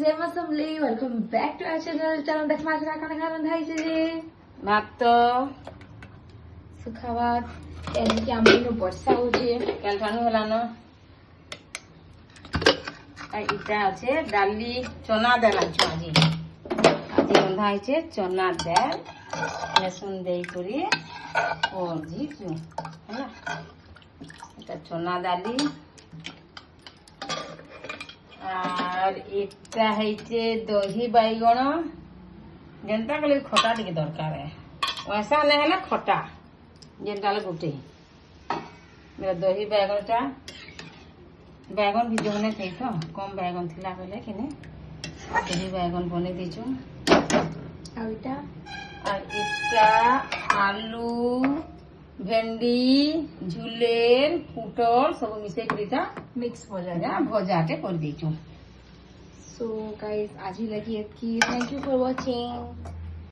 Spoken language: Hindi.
जय मां Samlei welcome back to our channel. चलो देखमा आज काका खाना रंधाइছে যে ভাত সুখাবাত এদিকে আমারও বর্ষা হচ্ছে কালঠানু হেলানো আর এটা আছে ডালি চনা ডাল আছে আজি আজি রন্ধা হয়েছে চনা ডাল রসুন দেই করে ও জিজু হ্যাঁ এটা চনা ডালি আর এটা হয়েছে দহি বাইগণ যেটা কলে খটা টিকে দরকার वैसा नहीं है ना खटा जेनटा गुटे मेरा दही बैगनटा बैगन भी जोने थे तो कम बैगन थिला बेले किने दही बैगन बने दीचु আইটা और इटा आलू भेंडी झुलेर पुटल सब मिसे करिता মিক্স हो जाएगा। जा भजाटे कर दीचु। सो गाइस आज ही लगी थैंक यू फॉर वाचिंग।